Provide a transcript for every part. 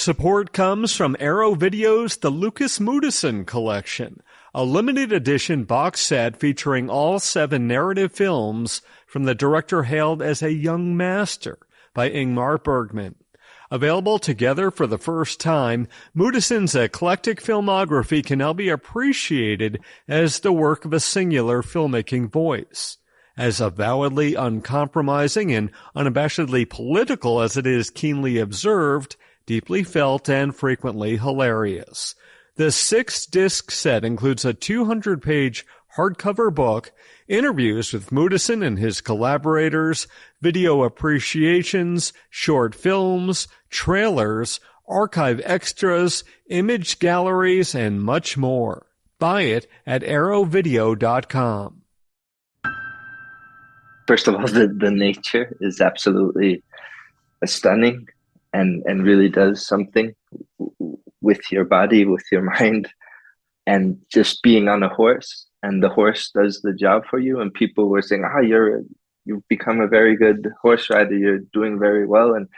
Support comes from Arrow Video's The Lucas Moodysson Collection, a limited edition box set featuring all 7 narrative films from the director hailed as a young master by Ingmar Bergman. Available together for the first time, Moodysson's eclectic filmography can now be appreciated as the work of a singular filmmaking voice. As avowedly uncompromising and unabashedly political as it is keenly observed, deeply felt, and frequently hilarious. The 6-disc set includes a 200-page hardcover book, interviews with Moodysson and his collaborators, video appreciations, short films, trailers, archive extras, image galleries, and much more. Buy it at arrowvideo.com. First of all, the nature is absolutely stunning and really does something with your body, with your mind, and just being on a horse, and the horse does the job for you. And people were saying, you've become a very good horse rider, you're doing very well. And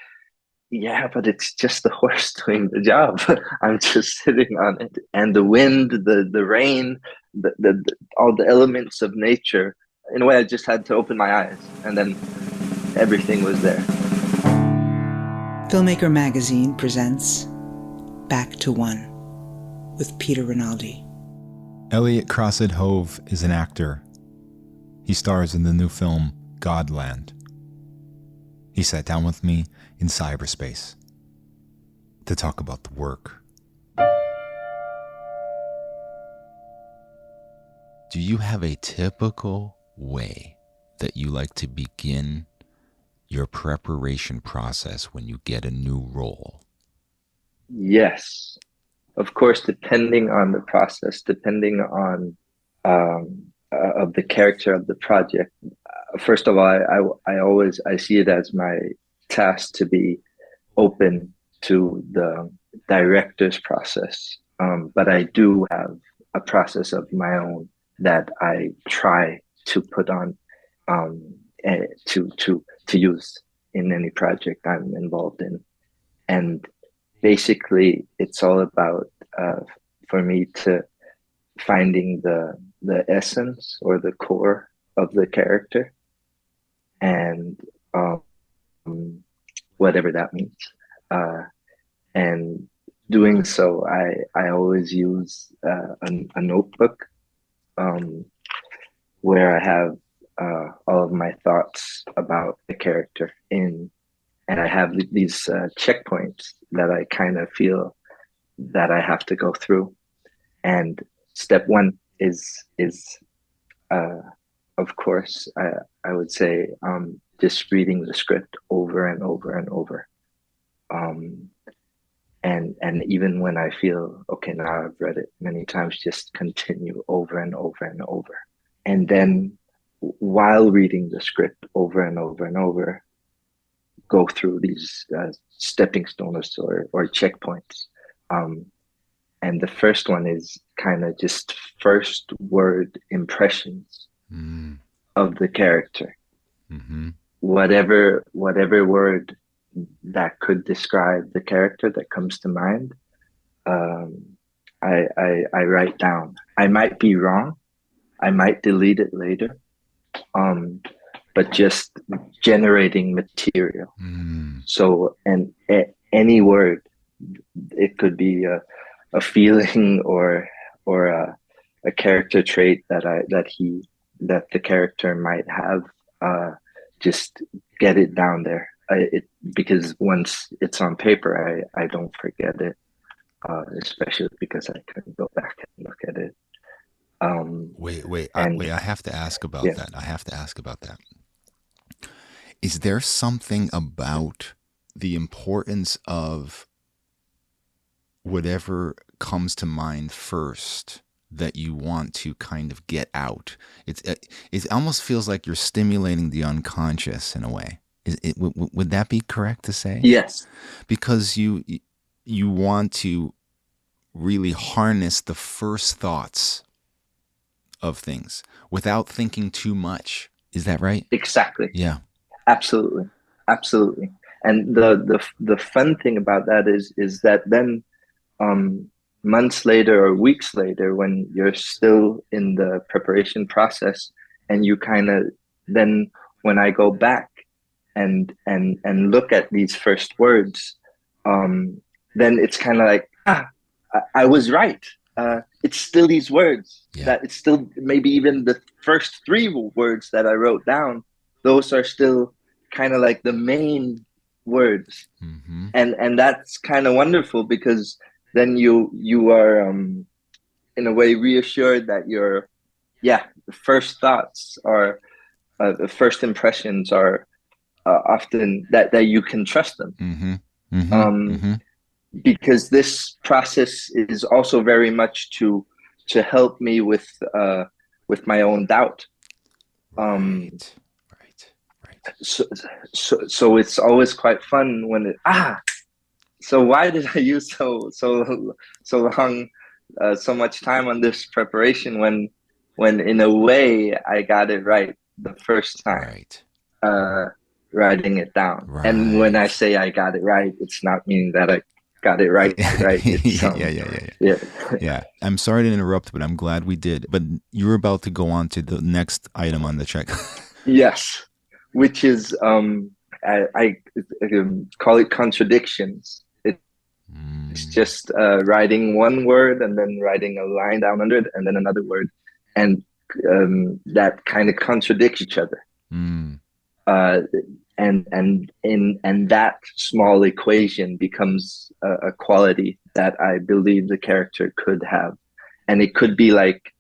yeah, but it's just the horse doing the job. I'm just sitting on it. And the wind, the rain, all the elements of nature, in a way, I just had to open my eyes, and then everything was there. Filmmaker Magazine presents Back to One with Peter Rinaldi. Elliott Crosset Hove is an actor. He stars in the new film Godland. He sat down with me in cyberspace to talk about the work. Do you have a typical way that you like to begin your preparation process when you get a new role? Yes, of course, depending on the process, depending on of the character of the project. First of all, I see it as my task to be open to the director's process, but I do have a process of my own that I try to put on to use in any project I'm involved in. And basically it's all about for me to finding the essence or the core of the character, and whatever that means, and doing so I always use a notebook where I have all of my thoughts about the character in, and I have these checkpoints that I kind of feel that I have to go through. And step one is of course, I would say just reading the script over and over and over. And even when I feel, okay, now I've read it many times, just continue over and over and over. And then while reading the script over and over and over, go through these stepping stones or checkpoints. And the first one is kind of just first word impressions of the character. Mm-hmm. Whatever word that could describe the character that comes to mind, I write down. I might be wrong. I might delete it later. But just generating material. So, and any word, it could be a feeling or a character trait that the character might have. Just get it down there. Because once it's on paper, I don't forget it. Especially because I can go back and look at it. Wait! I have to ask about that. I have to ask about that. Is there something about the importance of whatever comes to mind first that you want to kind of get out? It almost feels like you're stimulating the unconscious in a way. Would that be correct to say? Yes. Because you want to really harness the first thoughts of things without thinking too much. Is that right? Exactly. Yeah. Absolutely. And the fun thing about that is that then months later or weeks later, when you're still in the preparation process, and you kind of then, when I go back and look at these first words, then it's kind of like, I was right. It's still these words, that it's still maybe even the first three words that I wrote down, those are still kind of like the main words. And that's kind of wonderful, because then you are in a way reassured that your the first thoughts are the first impressions are often that you can trust them. Because this process is also very much to help me with my own doubt. Right. So it's always quite fun when so why did I use so long, so much time on this preparation when in a way I got it right the first time. Writing it down. And when I say I got it right, it's not meaning that I got it right. It's, yeah. I'm sorry to interrupt, but I'm glad we did. But you're about to go on to the next item on the check. Yes, which is I call it contradictions. It's just writing one word and then writing a line down under it and then another word, and that kind of contradicts each other. And that small equation becomes a quality that I believe the character could have. And it could be like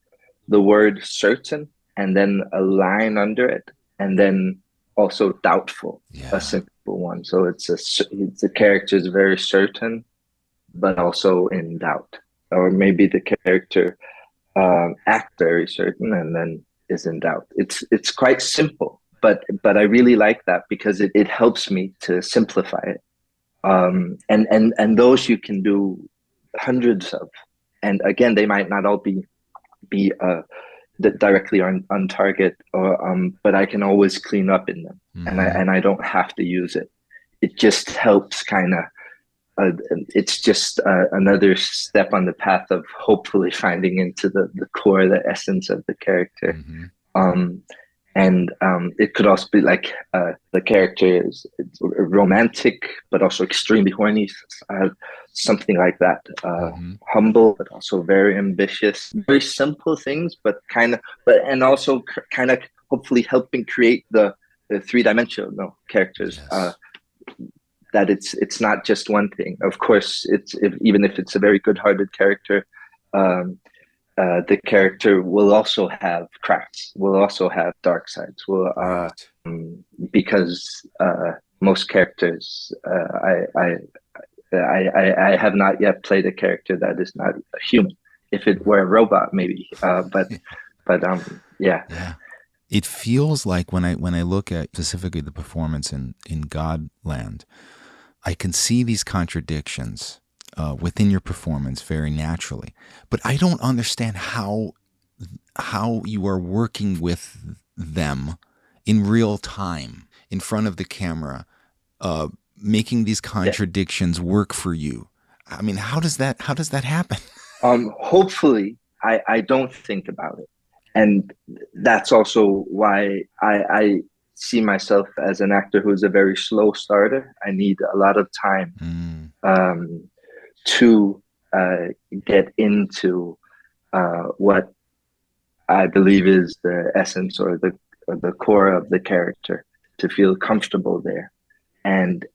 the word certain and then a line under it, and then also doubtful, a simple one. So the character is very certain, but also in doubt. Or maybe the character act very certain and then is in doubt. It's quite simple. But I really like that because it helps me to simplify it. And those you can do hundreds of. And again, they might not all be directly on target, or but I can always clean up in them, and I don't have to use it. It just helps kind of. It's just another step on the path of hopefully finding into the core, the essence of the character. And it could also be like the character is romantic, but also extremely horny, something like that. Humble, but also very ambitious. Very simple things, but and also kind of hopefully helping create the three-dimensional characters. That it's not just one thing. Of course, even if it's a very good-hearted character. The character will also have cracks, will also have dark sides, because most characters, I have not yet played a character that is not a human. If it were a robot, maybe, but yeah. It feels like when I look at specifically the performance in Godland, I can see these contradictions within your performance very naturally, but I don't understand how you are working with them in real time in front of the camera, making these contradictions work for you. I mean, how does that happen? Hopefully, I don't think about it, and that's also why I see myself as an actor who's a very slow starter. I need a lot of time. To get into what I believe is the essence or the core of the character, to feel comfortable there, and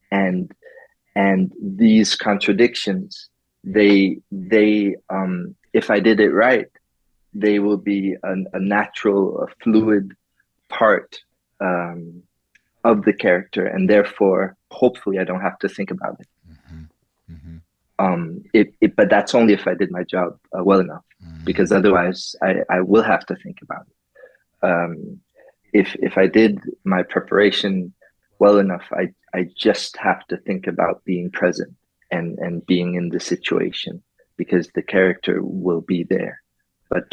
these contradictions, they if I did it right, they will be a natural, a fluid part of the character, and therefore hopefully I don't have to think about it. But that's only if I did my job well enough, because otherwise I will have to think about it. If I did my preparation well enough, I just have to think about being present and being in the situation, because the character will be there. But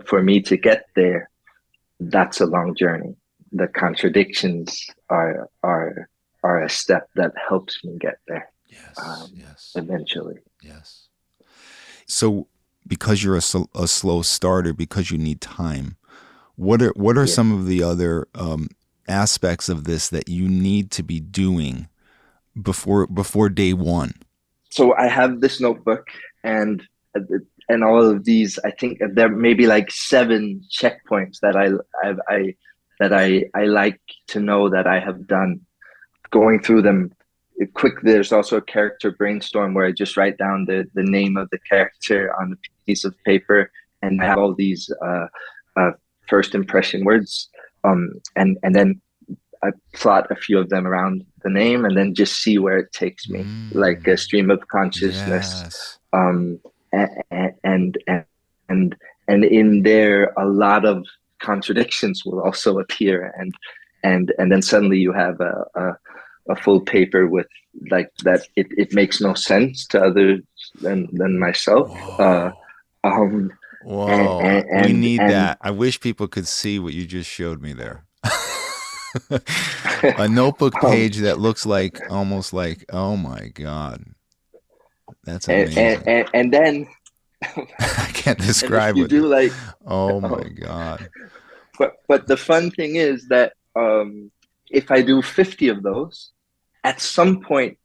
for me to get there, that's a long journey. the contradictions are a step that helps me get there. Yes. Eventually. Yes. So because you're a slow starter, because you need time, what are some of the other aspects of this that you need to be doing before day one? So I have this notebook, and all of these, I think there may be like 7 checkpoints that I like to know that I have done. Going through them quick. There's also a character brainstorm where I just write down the name of the character on a piece of paper, and I have all these first impression words, and then I plot a few of them around the name, and then just see where it takes me, like a stream of consciousness. Yes. And in there, a lot of contradictions will also appear, and then suddenly you have a full paper with like that. It makes no sense to others than myself. Whoa. We need that. I wish people could see what you just showed me there. A notebook page that looks like almost like, oh my God, that's amazing. And then I can't describe you it. Do like, oh my God. But the fun thing is that if I do 50 of those, at some point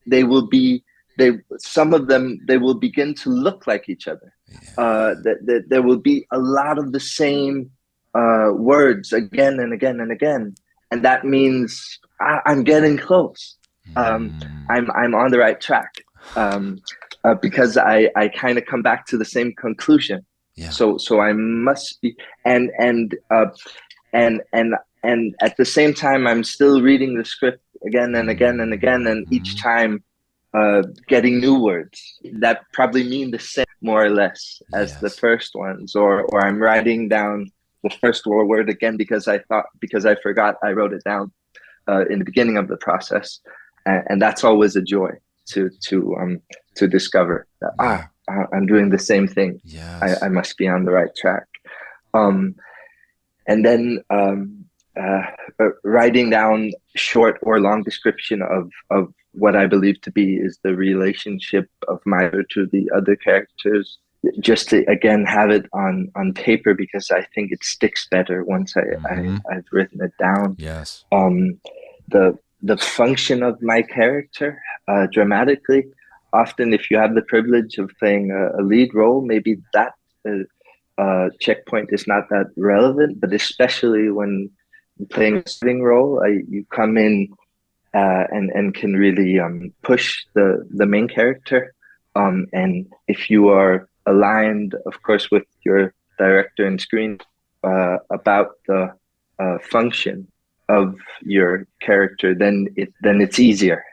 some of them will begin to look like each other. There will be a lot of the same words again and again and again, and that means I'm getting close. I'm on the right track, because I kind of come back to the same conclusion. Yeah. So I must be, and at the same time I'm still reading the script again and again and again, and each time getting new words that probably mean the same more or less as the first ones, or I'm writing down the first word again because I forgot I wrote it down in the beginning of the process, and that's always a joy to discover that I'm doing the same thing. Yes. I must be on the right track. And then writing down short or long description of what I believe to be is the relationship of my to the other characters, just to again have it on paper, because I think it sticks better once I've written it down. Yes. The function of my character dramatically. Often, if you have the privilege of playing a lead role, maybe that checkpoint is not that relevant. But especially when playing a supporting role, you come in and can really push the main character. And if you are aligned, of course, with your director and screen about the function of your character, then it's easier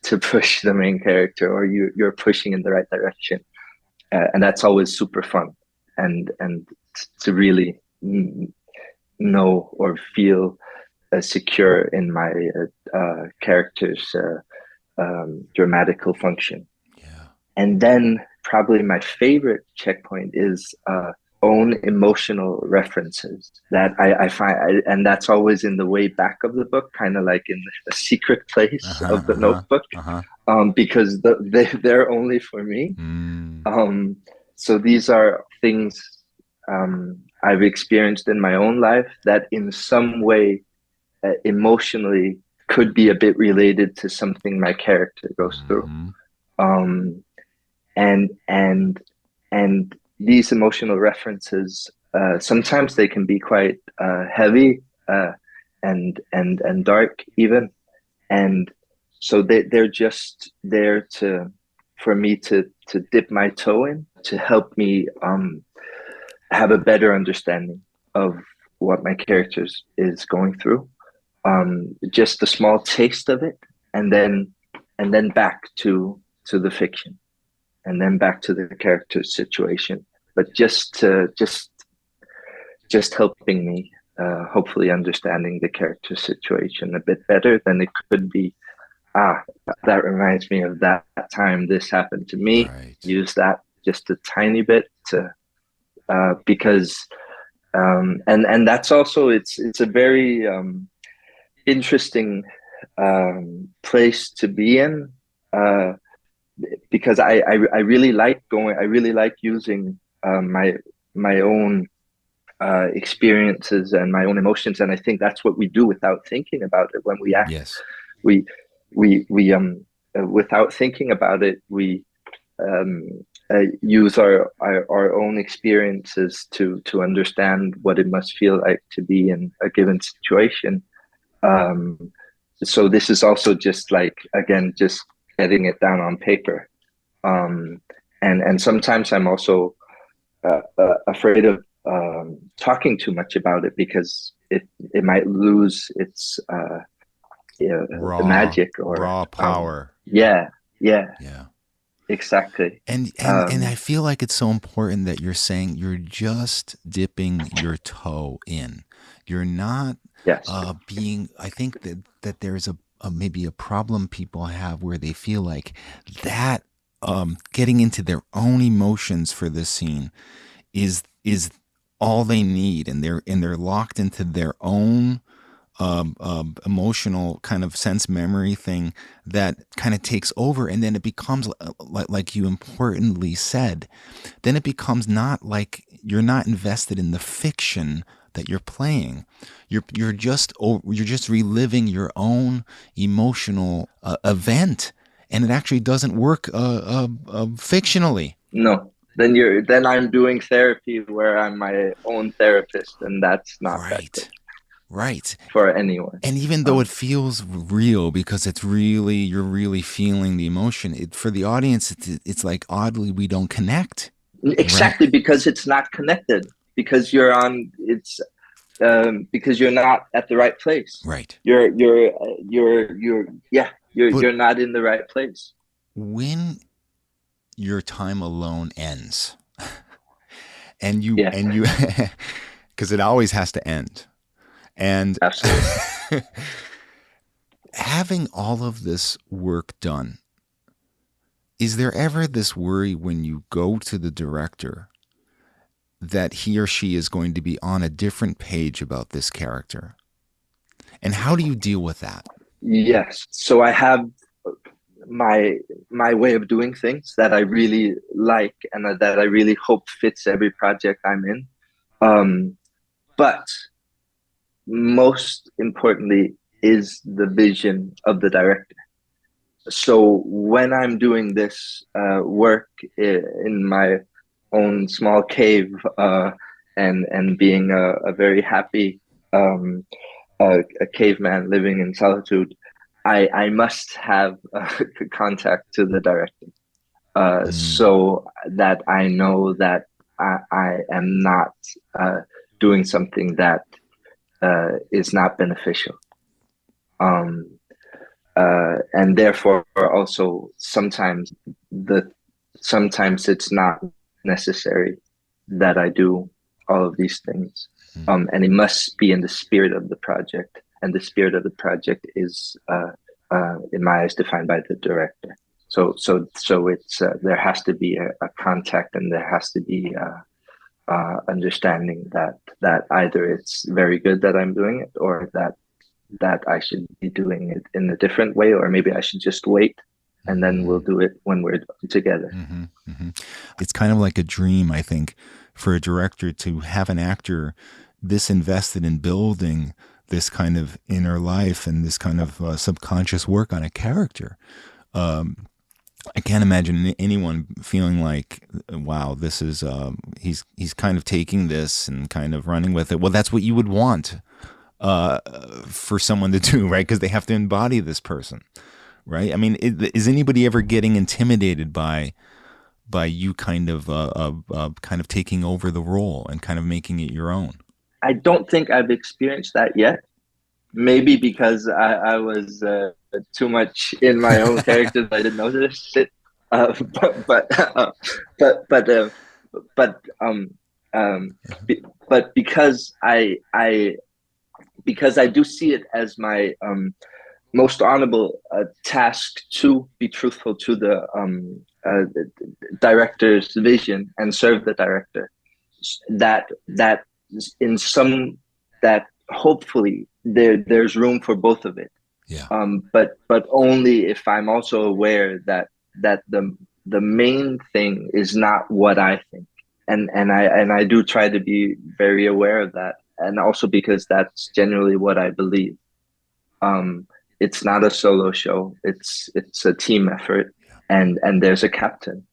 to push the main character, or you're pushing in the right direction, and that's always super fun, and to really know or feel secure in my character's dramatical function. And then probably my favorite checkpoint is own emotional references that I find, and that's always in the way back of the book, kind of like in a secret place of the notebook, because they're only for me. So these are things I've experienced in my own life that in some way emotionally could be a bit related to something my character goes through. And these emotional references, sometimes they can be quite heavy and dark even, and so they're just there for me to dip my toe in, to help me have a better understanding of what my character is going through. Just a small taste of it, and then back to the fiction, and then back to the character's situation, but just helping me hopefully understanding the character's situation a bit better than it could be. That reminds me of that time this happened to me. Use that just a tiny bit to because And that's also, it's a very interesting place to be in, because I really like I really like using my own experiences and my own emotions, and I think that's what we do without thinking about it when we act. Yes. We without thinking about it, we use our own experiences to understand what it must feel like to be in a given situation. So this is also just like, again, just getting it down on paper. And sometimes I'm also afraid of talking too much about it, because it might lose its Raw, the magic or raw power. Yeah. Exactly. And I feel like it's so important that you're saying you're just dipping your toe in. You're not being, I think that there's a maybe a problem people have where they feel like that getting into their own emotions for this scene is all they need, and they're locked into their own emotional kind of sense memory thing that kind of takes over, and then it becomes like you importantly said, then it becomes not like you're not invested in the fiction that you're playing. You're just reliving your own emotional event, and it actually doesn't work fictionally. No. Then I'm doing therapy where I'm my own therapist, and that's not right. Right. For anyone. And even though it feels real, because you're really feeling the emotion, for the audience, it's like oddly we don't connect. Exactly, right? Because it's not connected. Because you're because you're not at the right place. Right. You're not in the right place. When your time alone ends, and you because it always has to end. And absolutely. Having all of this work done, is there ever this worry when you go to the director that he or she is going to be on a different page about this character? And how do you deal with that? Yes. So I have my way of doing things that I really like and that I really hope fits every project I'm in. But most importantly is the vision of the director. So when I'm doing this work in my own small cave and being a very happy a caveman living in solitude, I must have contact to the director so that I know that I am not doing something that is not beneficial. And therefore also sometimes it's not necessary that I do all of these things. And it must be in the spirit of the project. And the spirit of the project is, in my eyes, defined by the director. So it's there has to be a contact, and there has to be understanding that either it's very good that I'm doing it, or that I should be doing it in a different way, or maybe I should just wait and then we'll do it when we're together. Mm-hmm, mm-hmm. It's kind of like a dream, I think, for a director to have an actor this invested in building this kind of inner life and this kind of subconscious work on a character. I can't imagine anyone feeling like, wow, this is, he's kind of taking this and kind of running with it. Well, that's what you would want for someone to do, right? Because they have to embody this person, right? I mean, is anybody ever getting intimidated by you kind of taking over the role and kind of making it your own? I don't think I've experienced that yet. Maybe because I was too much in my own characters, I didn't notice it. But because I do see it as my most honorable task to be truthful to the director's vision and serve the director, that in some that hopefully there's room for both of it. Yeah. But only if I'm also aware that the main thing is not what I think, and I do try to be very aware of that, and also because that's generally what I believe. It's not a solo show; it's a team effort, and there's a captain,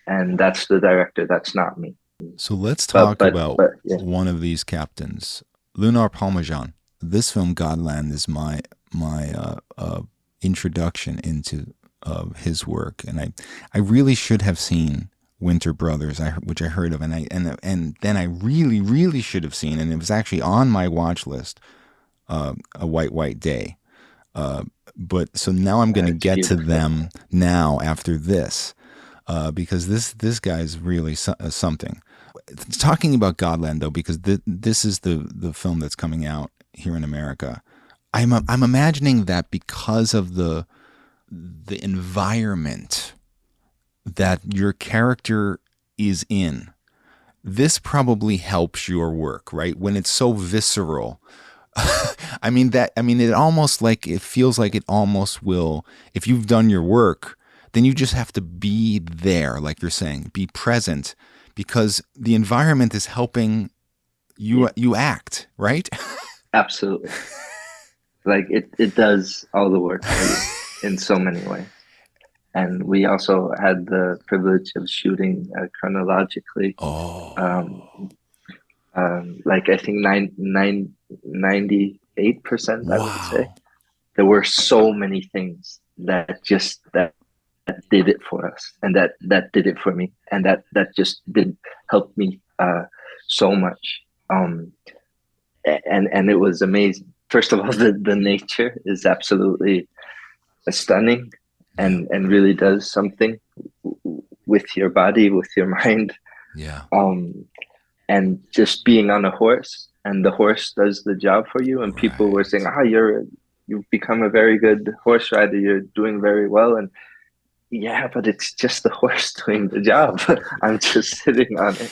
and that's the director. That's not me. So let's talk about yeah. one of these captains, Hlynur Pálmason. This film, Godland, is my introduction into his work, and I really should have seen Winter Brothers, which I heard of, and then I really should have seen, and it was actually on my watch list, A White Day. But so now I'm going to get to them now after this, because this guy's really something. Talking about Godland though, because this is the film that's coming out here in America. I'm imagining that because of the environment that your character is in, this probably helps your work, right? When it's so visceral. It almost like, it feels like it almost will, if you've done your work, then you just have to be there, like you're saying, be present, because the environment is helping you act, right? Absolutely. Like it does all the work for you in so many ways. And we also had the privilege of shooting chronologically. Like I think 98%, I would say. There were so many things that did it for us, and that did it for me, and that just did help me so much. And it was amazing. First of all, the nature is absolutely stunning, and really does something with your body, with your mind. Yeah. And just being on a horse, and the horse does the job for you. And people were saying, you've become a very good horse rider. You're doing very well. And yeah, but it's just the horse doing the job. I'm just sitting on it,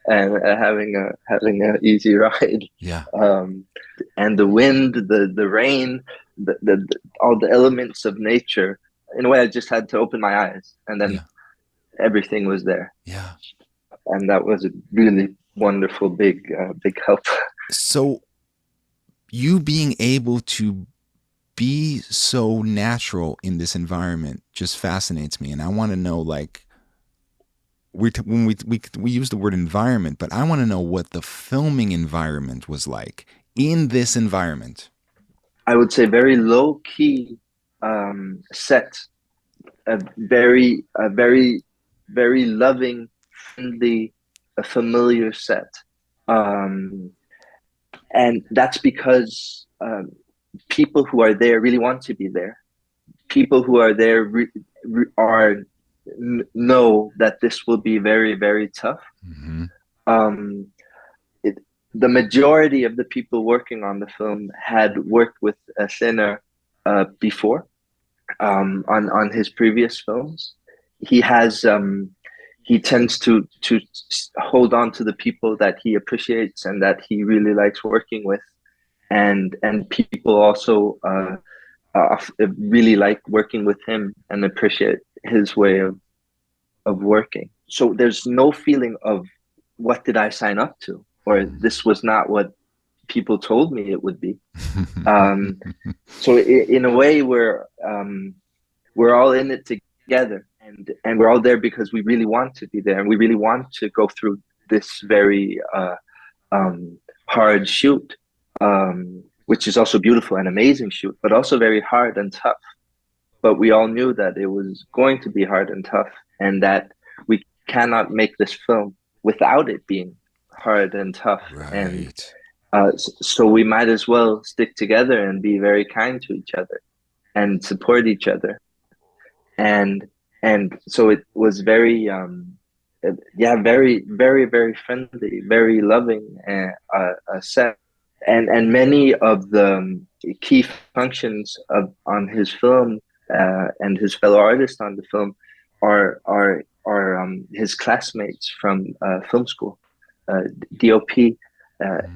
and having a easy ride. Yeah. And the wind, the rain, the all the elements of nature. In a way, I just had to open my eyes, and then everything was there. Yeah. And that was a really wonderful, big help. So you being able to be so natural in this environment just fascinates me. And I want to know, like, when we use the word environment, but I want to know what the filming environment was like in this environment. I would say very low key set, a very loving, friendly, a familiar set, and that's because people who are there really want to be there. People who are there know that this will be very, very tough. Mm-hmm. The majority of the people working on the film had worked with Hlynur before on his previous films. He has he tends to hold on to the people that he appreciates and that he really likes working with, and people also really like working with him and appreciate his way of working. So there's no feeling of what did I sign up to, or this was not what people told me it would be. So in a way, we're all in it together, and we're all there because we really want to be there, and we really want to go through this very hard shoot, which is also beautiful and amazing shoot, but also very hard and tough. But we all knew that it was going to be hard and tough, and that we cannot make this film without it being hard and tough. Right. And so we might as well stick together and be very kind to each other and support each other. And so it was very, very, very, very friendly, very loving set. And many of the key functions on his film and his fellow artists on the film are his classmates from film school. DOP,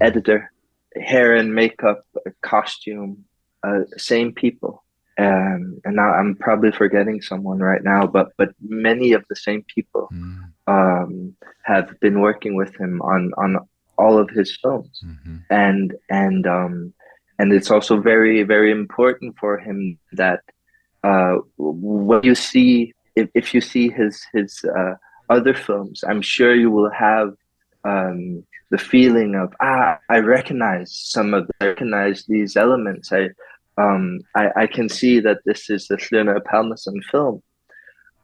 editor, hair and makeup, costume, same people. And now I'm probably forgetting someone right now, but many of the same people have been working with him on all of his films, and it's also very, very important for him that when you see, if you see his other films, I'm sure you will have the feeling of I recognize these elements. I can see that this is the Hlynur Pálmason film,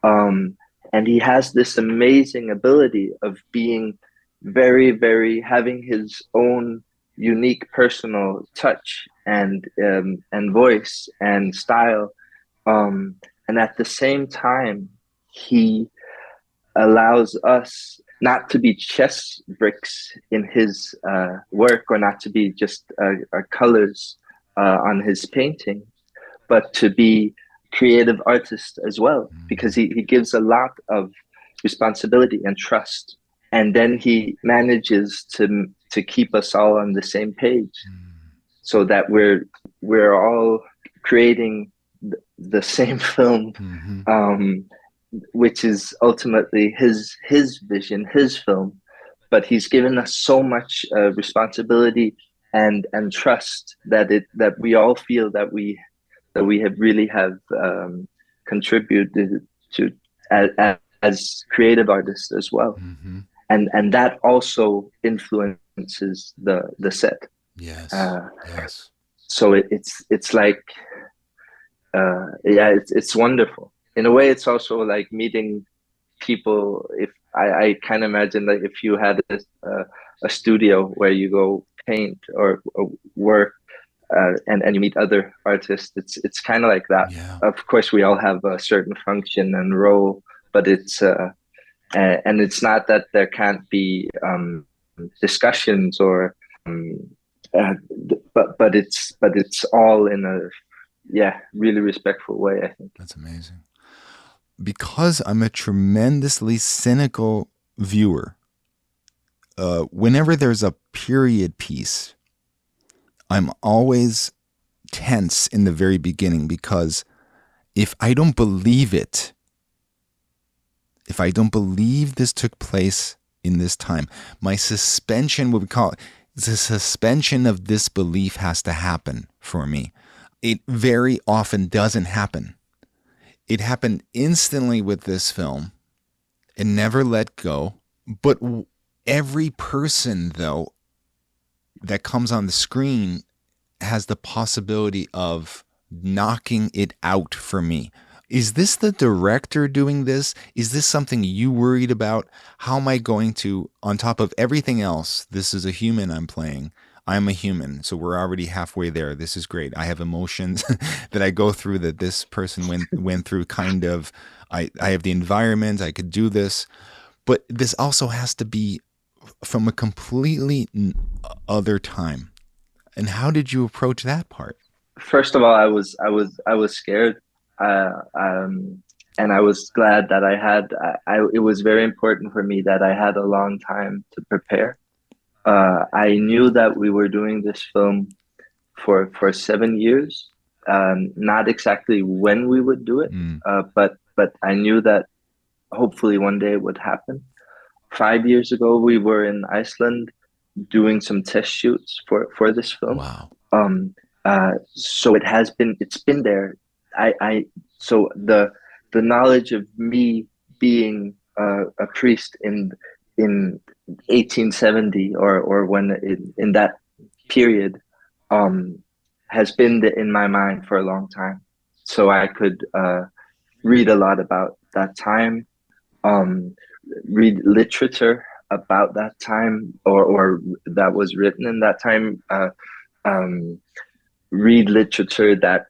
and he has this amazing ability of being very, very, having his own unique personal touch and voice and style, and at the same time he allows us not to be chess bricks in his work, or not to be just colors on his painting, but to be creative artists as well, because he gives a lot of responsibility and trust, and then he manages to keep us all on the same page, so that we're all creating the same film, which is ultimately his vision, his film. But he's given us so much responsibility and trust that we all feel that we have really contributed to as creative artists as well, and that also influences the set. Yes. Yes. So it's like it's wonderful. In a way, it's also like meeting people. If I kind of imagine that if you had a studio where you go paint or work, and you meet other artists, it's kind of like that. Yeah. Of course, we all have a certain function and role, but it's and it's not that there can't be discussions or but it's all in a really respectful way, I think. That's amazing. Because I'm a tremendously cynical viewer, whenever there's a period piece, I'm always tense in the very beginning, because if I don't believe it, if I don't believe this took place in this time, my suspension, what we call it, the suspension of disbelief has to happen for me. It very often doesn't happen. It happened instantly with this film. It never let go. But every person, though, that comes on the screen has the possibility of knocking it out for me. Is this the director doing this? Is this something you worried about? How am I going to, on top of everything else, this is a human I'm playing. I'm a human, so we're already halfway there. This is great. I have emotions that I go through that this person went through, kind of. I have the environment. I could do this. But this also has to be from a completely other time. And how did you approach that part? First of all, I was scared, and I was glad that I had. It was very important for me that I had a long time to prepare. I knew that we were doing this film for 7 years. Not exactly when we would do it, but I knew that hopefully one day it would happen. 5 years ago, we were in Iceland doing some test shoots for this film. Wow. So it's been there. So the knowledge of me being a priest in 1870 or when in that period has been in my mind for a long time. So I could read a lot about that time, read literature about that time or that was written in that time, read literature that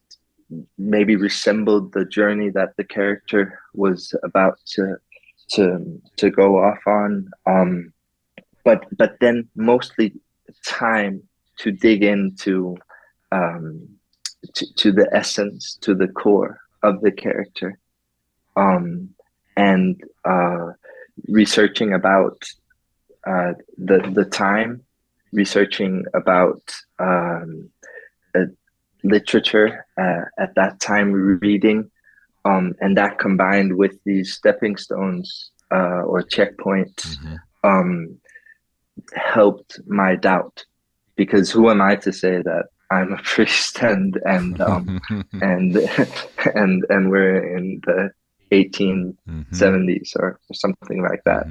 maybe resembled the journey that the character was about to go off on, but then mostly time to dig into to the essence, to the core of the character, and researching about the time researching about literature at that time, reading, and that combined with these stepping stones or checkpoints helped my doubt, because who am I to say that I'm a priest and and we're in the 1870s or something like that.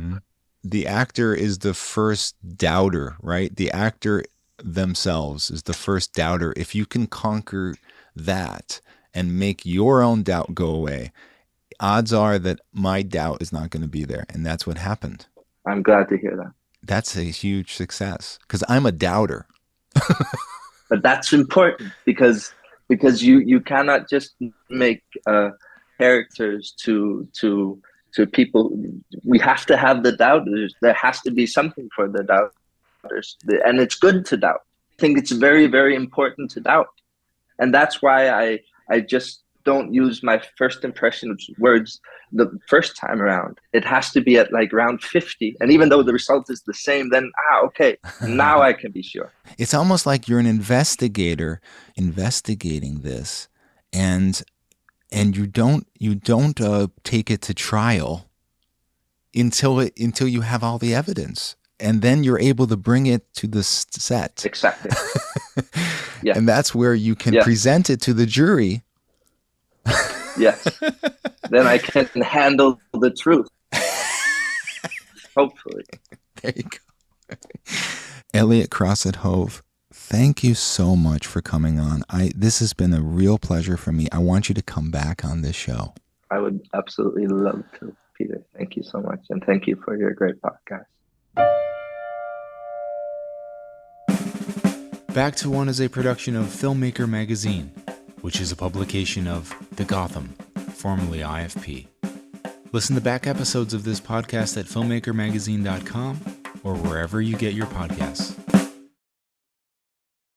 The actor is the first doubter, right? The actor themselves is the first doubter. If you can conquer that and make your own doubt go away, odds are that my doubt is not going to be there. And that's what happened. I'm glad to hear that. That's a huge success, because I'm a doubter. But that's important, because you cannot just make characters to people. We have to have the doubters. There has to be something for the doubters, and it's good to doubt. I think it's very, very important to doubt, and that's why I just don't use my first impression words the first time around. It has to be at like round 50, and even though the result is the same, then okay, now I can be sure. It's almost like you're an investigator investigating this, and you don't take it to trial until you have all the evidence, and then you're able to bring it to the set. Exactly. Yeah. And that's where you can present it to the jury. Yes. Then I can handle the truth. Hopefully. There you go. Elliott Crosset Hove, thank you so much for coming on. This has been a real pleasure for me. I want you to come back on this show. I would absolutely love to, Peter. Thank you so much. And thank you for your great podcast. Back to One is a production of Filmmaker Magazine, which is a publication of The Gotham, formerly IFP. Listen to back episodes of this podcast at filmmakermagazine.com or wherever you get your podcasts.